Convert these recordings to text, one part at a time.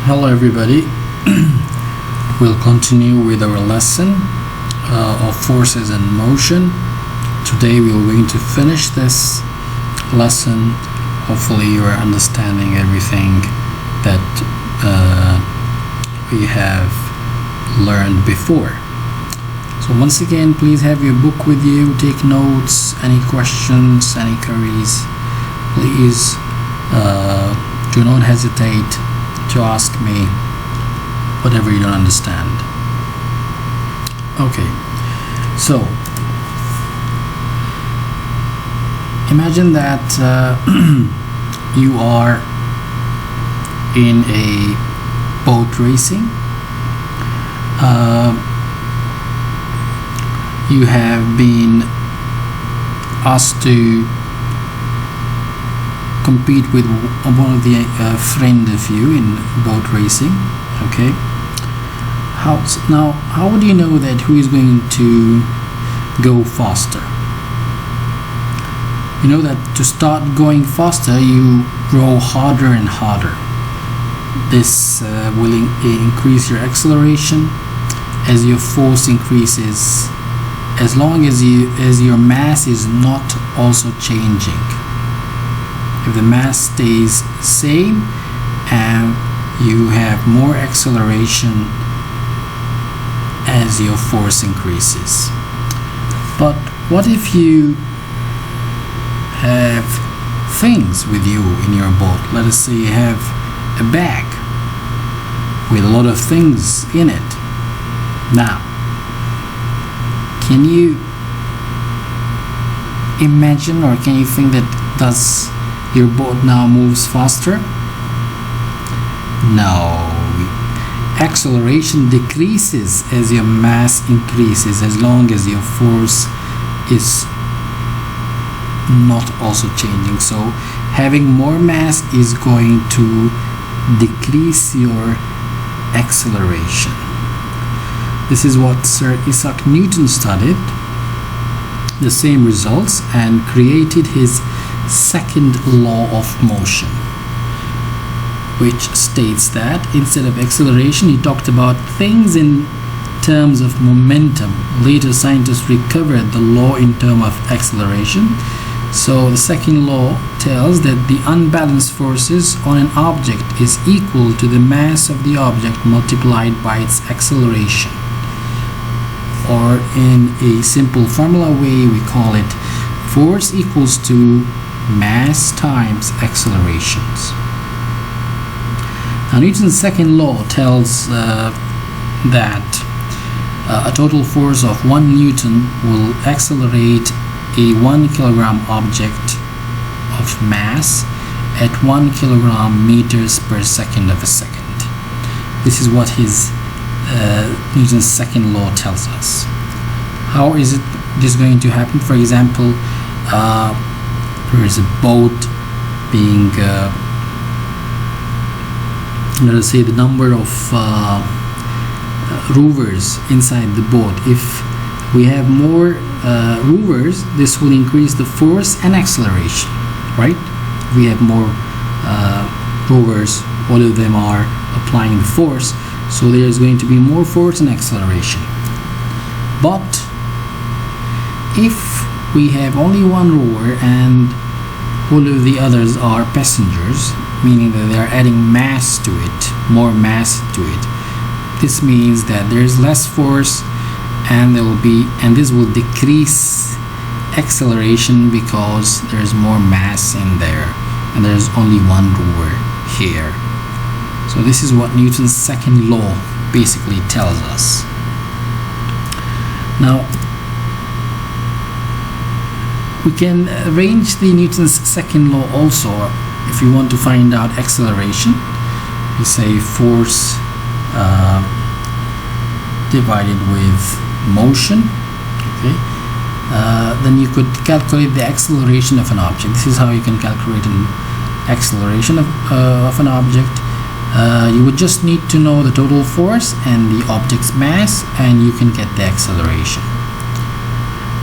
Hello everybody. We'll continue with our lesson of forces in motion. Today we are going to finish this lesson. Hopefully you are understanding everything that we have learned before. So once again, please have your book with you, take notes, any questions, any queries, please do not hesitate to ask me whatever you don't understand. Okay, so imagine that you are in a boat racing. You have been asked to compete with one of the friend of you in boat racing. Okay, how would you know that who is going to go faster? You know that to start going faster you row harder and harder. This will increase your acceleration as your force increases, as long as your mass is not also changing. If the mass stays same and you have more acceleration as your force increases. But what if you have things with you in your boat? Let us say you have a bag with a lot of things in it. Now, can you imagine, or can you think that does your boat now moves faster? No. Acceleration decreases as your mass increases, as long as your force is not also changing. So having more mass is going to decrease your acceleration. This is what Sir Isaac Newton studied, the same results, and created his second law of motion, which states that instead of acceleration he talked about things in terms of momentum. Later scientists recovered the law in terms of acceleration. So the second law tells that the unbalanced forces on an object is equal to the mass of the object multiplied by its acceleration, or in a simple formula way we call it force equals to mass times accelerations. Now Newton's second law tells that a total force of 1 Newton will accelerate a 1 kilogram object of mass at 1 kilogram meters per second of a second. This is what his Newton's second law tells us. How is this going to happen? For example, there is a boat being let us say the number of rowers inside the boat. If we have more rowers, this will increase the force and acceleration, right? If we have more rowers, all of them are applying the force, so there is going to be more force and acceleration. But if we have only one rower and all of the others are passengers, meaning that they are adding mass to it, more mass to it, this means that there is less force and this will decrease acceleration because there is more mass in there and there is only one rower here. So this is what Newton's second law basically tells us. Now we can arrange the Newton's second law also. If you want to find out acceleration, you say force divided with motion. Okay, then you could calculate the acceleration of an object. This is how you can calculate an acceleration of an object. You would just need to know the total force and the object's mass, and you can get the acceleration.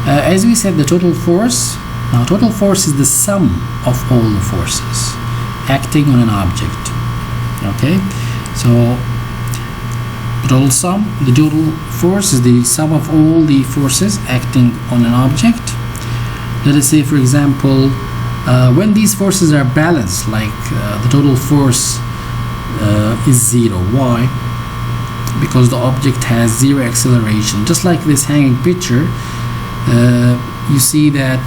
As we said, the total force. Now, total force is the sum of all the forces acting on an object. Okay, So the total force is the sum of all the forces acting on an object. Let us say, for example, when these forces are balanced, like the total force is 0. Why? Because the object has 0 acceleration. Just like this hanging picture, you see that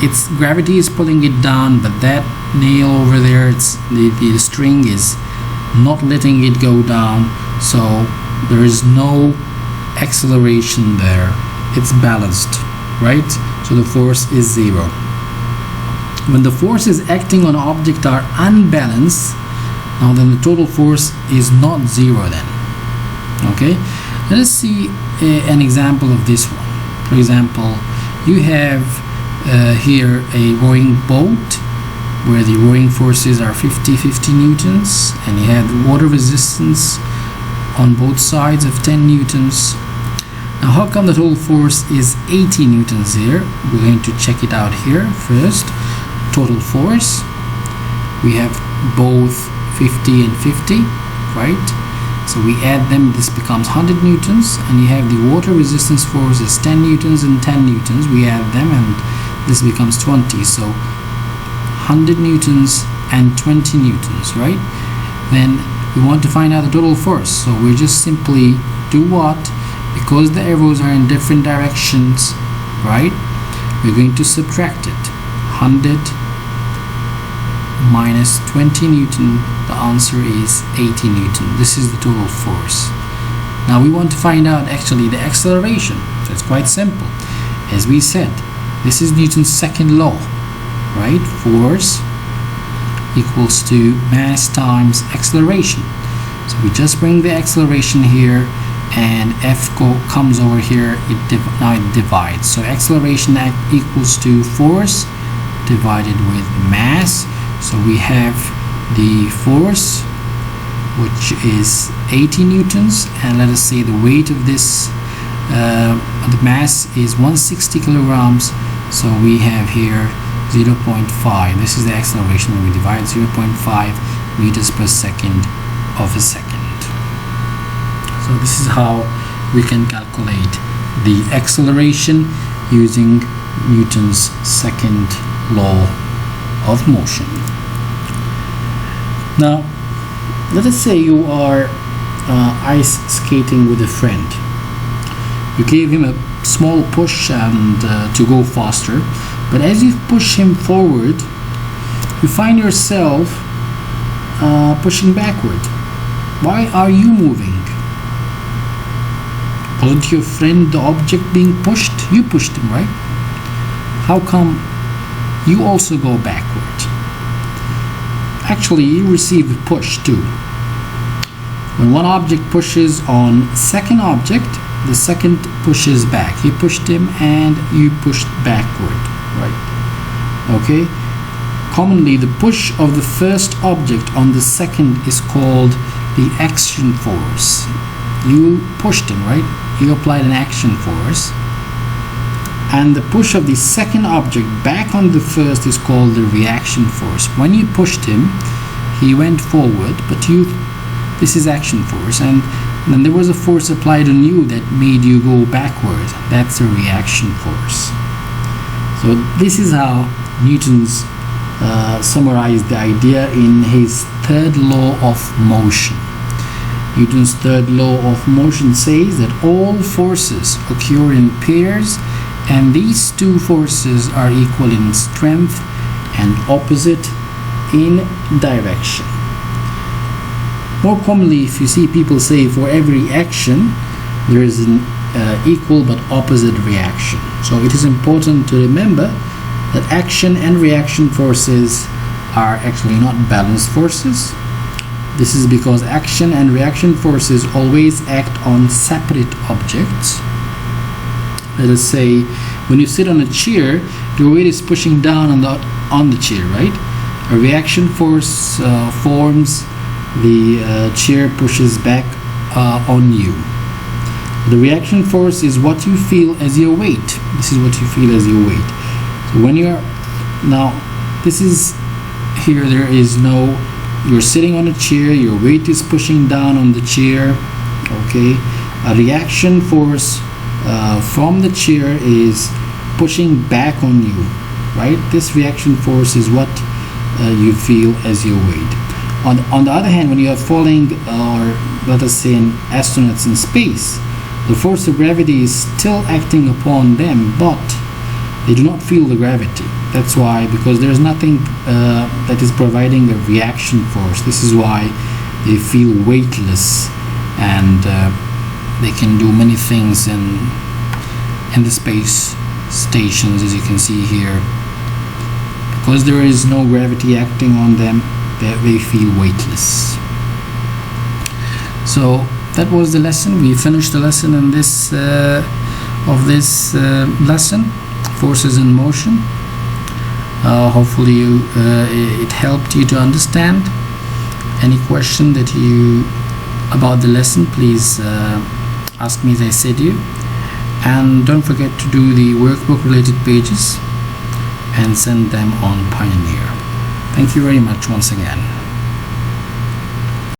its gravity is pulling it down, but that nail over there, the string is not letting it go down, so there is no acceleration there. It's balanced, right? So the force is 0. When the forces acting on an object are unbalanced, now then the total force is not 0 then. Okay, let us see an example of this one. For example, you have here a rowing boat where the rowing forces are 50 newtons, and you have water resistance on both sides of 10 newtons. Now how come the total force is 80 newtons here? We're going to check it out here first. Total force, we have both 50 and 50, right? So we add them, this becomes 100 newtons, and you have the water resistance force is 10 newtons and 10 newtons. We add them and this becomes 20. So 100 newtons and 20 newtons, right? Then we want to find out the total force, so we just simply do what? Because the arrows are in different directions, right? We're going to subtract it. 100 minus 20 newton, the answer is 80 newton. This is the total force. Now we want to find out actually the acceleration. So it's quite simple. As we said, this is Newton's second law, right? Force equals to mass times acceleration. So we just bring the acceleration here, and F comes over here. Now it divides. So acceleration equals to force divided with mass. So we have the force, which is 80 newtons, and let us say the weight of this, the mass is 160 kilograms. So we have here 0.5. This is the acceleration when we divide 0.5 meters per second of a second. So this is how we can calculate the acceleration using Newton's second law of motion. Now let us say you are ice skating with a friend. You gave him a small push and to go faster, but as you push him forward, you find yourself pushing backward. Why are you moving? Wasn't your friend the object being pushed? You pushed him, right? How come you also go backward? Actually, you receive a push too. When one object pushes on second object, the second pushes back. He pushed him and you pushed backward, right? Okay. Commonly, the push of the first object on the second is called the action force. You pushed him, right? You applied an action force. And the push of the second object back on the first is called the reaction force. When you pushed him, he went forward, but this is action force, and then there was a force applied on you that made you go backward. That's a reaction force. So this is how Newton's summarized the idea in his third law of motion. Newton's third law of motion says that all forces occur in pairs, and these two forces are equal in strength and opposite in direction. More commonly, if you see people say for every action there is an equal but opposite reaction. So it is important to remember that action and reaction forces are actually not balanced forces. This is because action and reaction forces always act on separate objects. Let us say when you sit on a chair, your weight is pushing down on the chair, right? A reaction force forms, the chair pushes back on you. The reaction force is what you feel as your weight. This is what you feel as your weight. So when you're now, this is here, there is no you're sitting on a chair, your weight is pushing down on the chair, okay? A reaction force from the chair is pushing back on you, right? This reaction force is what you feel as your weight. On the other hand, when you are falling, or let us say in astronauts in space, the force of gravity is still acting upon them, but they do not feel the gravity. That's why, because there's nothing that is providing a reaction force. This is why they feel weightless, and they can do many things in the space stations, as you can see here. Because there is no gravity acting on them, they feel weightless. So that was the lesson. We finished the lesson in this lesson, forces in motion. Hopefully it helped you to understand. Any question that you about the lesson, please ask me, as I said you. And don't forget to do the workbook related pages and send them on Pioneer. Thank you very much once again.